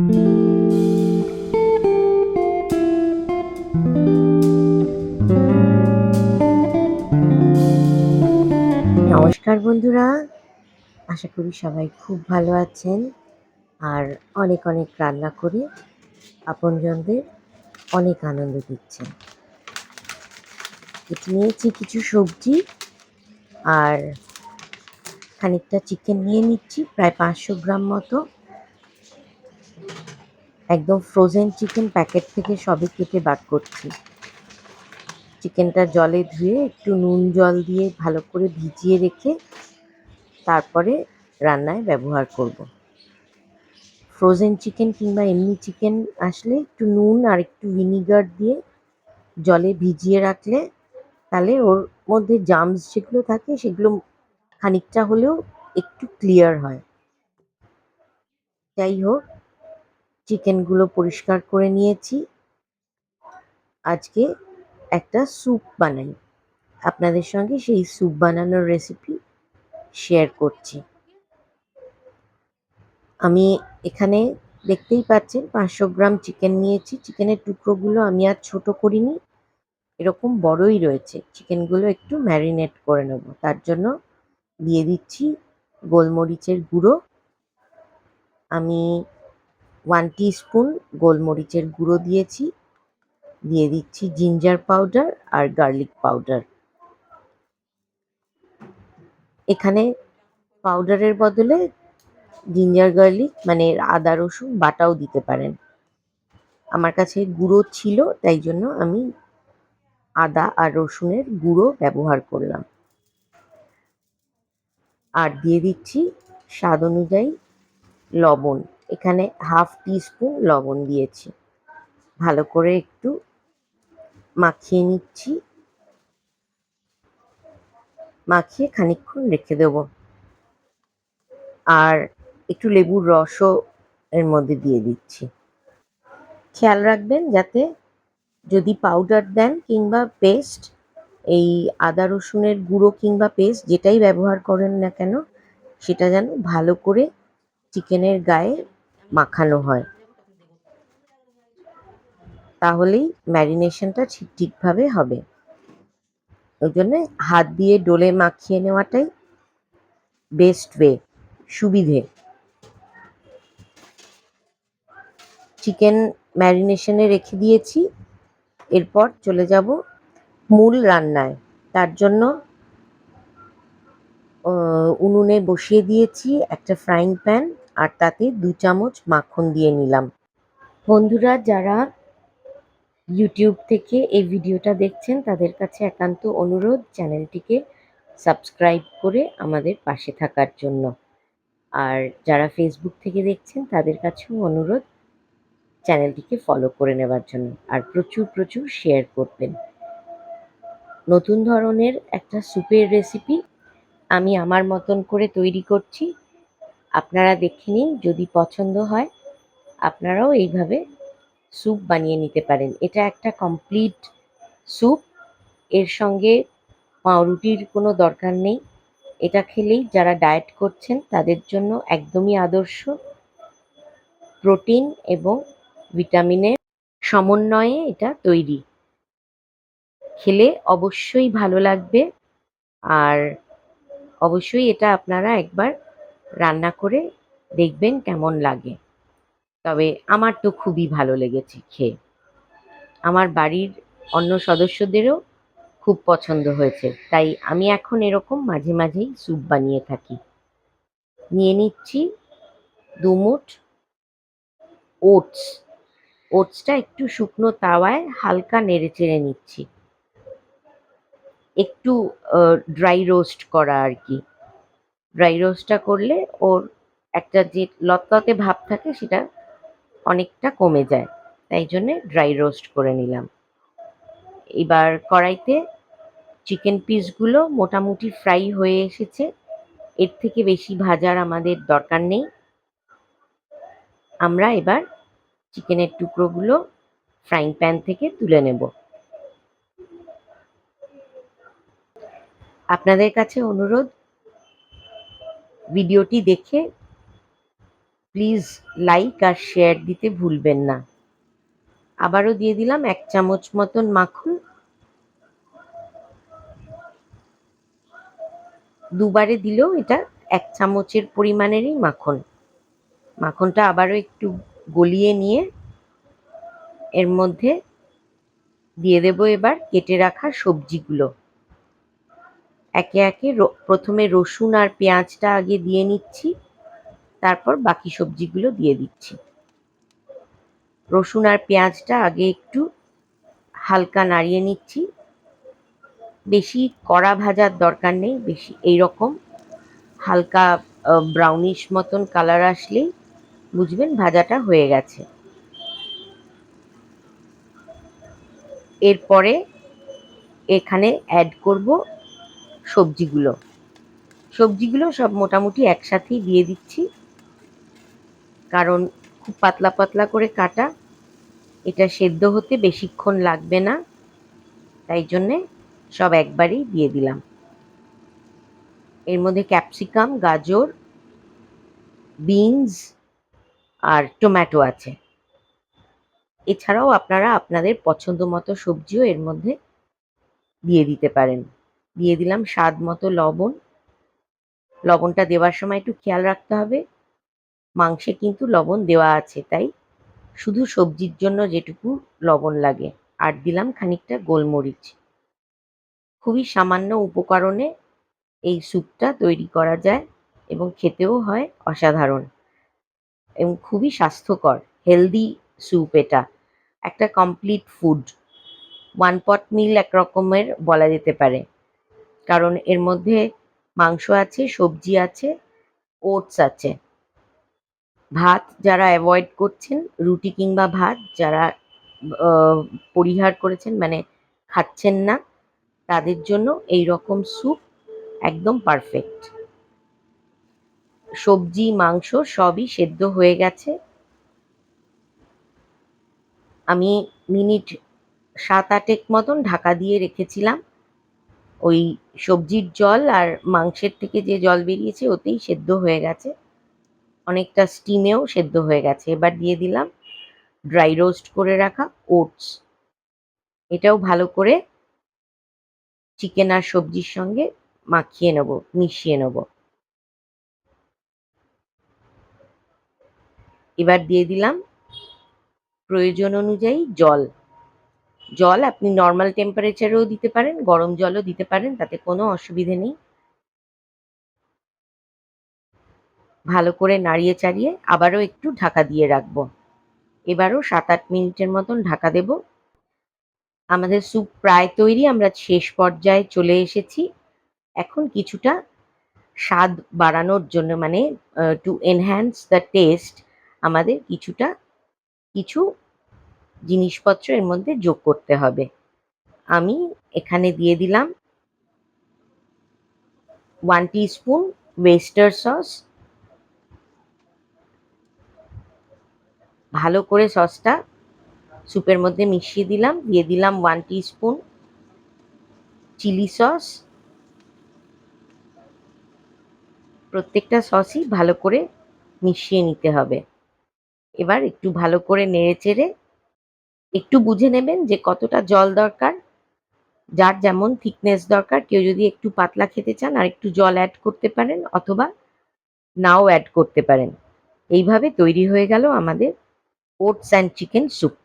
নমস্কার বন্ধুরা, আশা করি সবাই খুব ভালো আছেন আর অনেক অনেক রান্না করে আপনজনদের অনেক আনন্দ দিচ্ছেন। কেটে নিয়েছি কিছু সবজি আর খানিকটা চিকেন নিয়ে নিচ্ছি, প্রায় 500 গ্রাম মতো। একদম ফ্রোজেন চিকেন, প্যাকেট থেকে সবে কেটে বার করছি। চিকেনটা জলে ধুয়ে একটু নুন জল দিয়ে ভালো করে ভিজিয়ে রেখে তারপরে রান্নায় ব্যবহার করব। ফ্রোজেন চিকেন কিংবা এমনি চিকেন আসলে একটু নুন আর একটু ভিনিগার দিয়ে জলে ভিজিয়ে রাখলে তাহলে ওর মধ্যে জার্মস যেগুলো থাকে সেগুলো খানিকটা হলেও একটু ক্লিয়ার হয়। যাই হোক, চিকেনগুলো পরিষ্কার করে নিয়েছি। আজকে একটা স্যুপ বানাই, আপনাদের সঙ্গে সেই স্যুপ বানানোর রেসিপি শেয়ার করছি। আমি এখানে দেখতেই পাচ্ছেন 500 গ্রাম চিকেন নিয়েছি। চিকেনের টুকরোগুলো আমি আর ছোট করিনি, এরকম বড়ই রয়েছে। চিকেনগুলো একটু ম্যারিনেট করে নেব, তার জন্য দিয়ে দিচ্ছি গোলমরিচের গুঁড়ো। আমি 1 টিস্পুন গোলমরিচের গুঁড়ো দিয়েছি। দিয়ে দিচ্ছি জিঞ্জার পাউডার আর গার্লিক পাউডার। এখানে পাউডারের বদলে জিঞ্জার গার্লিক মানে আদা রসুন বাটাও দিতে পারেন। আমার কাছে গুঁড়ো ছিল, তাই জন্য আমি আদা আর রসুনের গুঁড়ো ব্যবহার করলাম। আর দিয়ে দিচ্ছি স্বাদ অনুযায়ী লবণ। এখানে 1/2 টিস্পুন লবণ দিয়েছি। ভালো করে একটু মাখিয়ে নিচ্ছি, মাখিয়ে খানিকক্ষণ রেখে দেব। আর একটু লেবুর রসও এর মধ্যে দিয়ে দিচ্ছি। খেয়াল রাখবেন যাতে যদি পাউডার দেন কিংবা পেস্ট, এই আদা রসুনের গুঁড়ো কিংবা পেস্ট যেটাই ব্যবহার করেন না কেন, সেটা যেন ভালো করে চিকেনের গায়ে মাখানো হয়, তাহলেই ম্যারিনেশনটা ঠিকভাবে হবে। ওই জন্য হাত দিয়ে ডোলে মাখিয়ে নেওয়াটাই বেস্ট ওয়ে, সুবিধে। চিকেন ম্যারিনেশনে রেখে দিয়েছি, এরপর চলে যাব মূল রান্নায়। তার জন্য উনুনে বসিয়ে দিয়েছি একটা ফ্রাইং প্যান, আর তাতে 2 চামচ মাখন দিয়ে নিলাম। বন্ধুরা যারা ইউটিউব থেকে এই ভিডিওটা দেখছেন তাদের কাছে একান্ত অনুরোধ চ্যানেলটিকে সাবস্ক্রাইব করে আমাদের পাশে থাকার জন্য। আর যারা ফেসবুক থেকে দেখছেন তাদের কাছেও অনুরোধ চ্যানেলটিকে ফলো করে নেবার জন্য, আর প্রচুর প্রচুর শেয়ার করবেন। নতুন ধরনের একটা স্যুপের রেসিপি আমি আমার মতন করে তৈরি করছি, আপনারা দেখে নিন। যদি পছন্দ হয় আপনারাও এইভাবে স্যুপ বানিয়ে নিতে পারেন। এটা একটা কমপ্লিট স্যুপ, এর সঙ্গে পাউরুটির কোনো দরকার নেই। এটা খেলেই যারা ডায়েট করছেন তাদের জন্য একদমই আদর্শ। প্রোটিন এবং ভিটামিনের সমন্বয়ে এটা তৈরি। খেলে অবশ্যই ভালো লাগবে, আর অবশ্যই এটা আপনারা একবার রান্না করে দেখবেন কেমন লাগে। তবে আমার তো খুবই ভালো লেগেছে খেয়ে। আমার বাড়ির অন্য সদস্যদেরও খুব পছন্দ হয়েছে, তাই আমি এখন এরকম মাঝে মাঝেই স্যুপ বানিয়ে থাকি। নিয়ে নিচ্ছি 2 মুঠ ওটস। ওটসটা একটু শুকনো তাওয়ায় হালকা নেড়ে চেড়ে নিচ্ছি, একটু ড্রাই রোস্ট করা আর কি। ড্রাই রোস্টটা করলে ওর একটা যে লতলতে ভাব থাকে সেটা অনেকটা কমে যায়, তাই জন্যে ড্রাই রোস্ট করে নিলাম। এবার কড়াইতে চিকেন পিসগুলো মোটামুটি ফ্রাই হয়ে এসেছে, এর থেকে বেশি ভাজার আমাদের দরকার নেই। আমরা এবার চিকেনের টুকরোগুলো ফ্রাইং প্যান থেকে তুলে নেব। আপনাদের কাছে অনুরোধ, ভিডিওটি দেখে প্লিজ লাইক আর শেয়ার দিতে ভুলবেন না। আবারও দিয়ে দিলাম 1 চামচ মতন মাখন। দুবারে দিলেও এটা 1 চামচের পরিমাণেরই মাখন। মাখনটা আবারও একটু গলিয়ে নিয়ে এর মধ্যে দিয়ে দেব এবার কেটে রাখা সবজিগুলো। একে একে প্রথমে রসুন আর পেঁয়াজটা আগে দিয়ে নিচ্ছি, তারপর বাকি সবজিগুলো দিয়ে দিচ্ছি। রসুন আর পেঁয়াজটা আগে একটু হালকা নাড়িয়ে নিচ্ছি। বেশি কড়া ভাজার দরকার নেই, বেশি এইরকম হালকা ব্রাউনিশ মতন কালার আসলেই বুঝবেন ভাজাটা হয়ে গেছে। এরপরে এখানে অ্যাড করব সবজিগুলো। সবজিগুলো সব মোটামুটি একসাথেই দিয়ে দিচ্ছি, কারণ খুব পাতলা পাতলা করে কাটা, এটা সেদ্ধ হতে বেশিক্ষণ লাগবে না, তাই জন্যে সব একবারেই দিয়ে দিলাম। এর মধ্যে ক্যাপসিকাম, গাজর, বিনস আর টমেটো আছে। এছাড়াও আপনারা আপনাদের পছন্দ মতো সবজিও এর মধ্যে দিয়ে দিতে পারেন। দিয়ে দিলাম স্বাদ মতো লবণ। লবণটা দেওয়ার সময় একটু খেয়াল রাখতে হবে, মাংসে কিন্তু লবণ দেওয়া আছে, তাই শুধু সবজির জন্য যেটুকু লবণ লাগে। আর দিলাম খানিকটা গোলমরিচ। খুবই সামান্য উপকরণে এই স্যুপটা তৈরি করা যায় এবং খেতেও হয় অসাধারণ এবং খুবই স্বাস্থ্যকর, হেলদি স্যুপ এটা। একটা কমপ্লিট ফুড, ওয়ান পট মিল এক রকমের বলা যেতে পারে, কারণ এর মধ্যে মাংস আছে, সবজি আছে, ওটস আছে। ভাত যারা অ্যাভয়েড করছেন, রুটি কিংবা ভাত যারা পরিহার করেছেন, মানে খাচ্ছেন না, তাদের জন্য এই রকম স্যুপ একদম পারফেক্ট। সবজি মাংস সবই সেদ্ধ হয়ে গেছে। আমি মিনিট 7-8 মতন ঢাকা দিয়ে রেখেছিলাম। ওই সবজির জল আর মাংসের থেকে যে জল বেরিয়েছে ওতেই সেদ্ধ হয়ে গেছে, অনেকটা স্টিমেও সেদ্ধ হয়ে গেছে। এবার দিয়ে দিলাম ড্রাই রোস্ট করে রাখা ওটস। এটাও ভালো করে চিকেন আর সবজির সঙ্গে মাখিয়ে নেব, মিশিয়ে নেব। এবার দিয়ে দিলাম প্রয়োজন অনুযায়ী জল। জল আপনি নর্মাল টেম্পারেচারেও দিতে পারেন, গরম জলও দিতে পারেন, তাতে কোনো অসুবিধে নেই। ভালো করে নাড়িয়ে চাড়িয়ে আবারও একটু ঢাকা দিয়ে রাখবো। এবারও 7-8 মিনিটের মতন ঢাকা দেব। আমাদের স্যুপ প্রায় তৈরি, আমরা শেষ পর্যায়ে চলে এসেছি। এখন কিছুটা স্বাদ বাড়ানোর জন্য, মানে টু এনহ্যান্স দ্য টেস্ট, আমাদের কিছু জিনিসপত্র এর মধ্যে যোগ করতে হবে। আমি এখানে দিয়ে দিলাম 1 টিস্পুন ওয়েস্টার সস। ভালো করে সসটা স্যুপের মধ্যে মিশিয়ে দিলাম। দিয়ে দিলাম 1 টিস্পুন চিলি সস। প্রত্যেকটা সসই ভালো করে মিশিয়ে নিতে হবে। এবার একটু ভালো করে নেড়েচেড়ে একটু বুঝে নেবেন যে কতটা জল দরকার, যার যেমন থিকনেস দরকার। কেউ যদি একটু পাতলা খেতে চান আর একটু জল অ্যাড করতে পারেন, অথবা নাও অ্যাড করতে পারেন। এইভাবে তৈরি হয়ে গেল আমাদের ওটস অ্যান্ড চিকেন স্যুপ।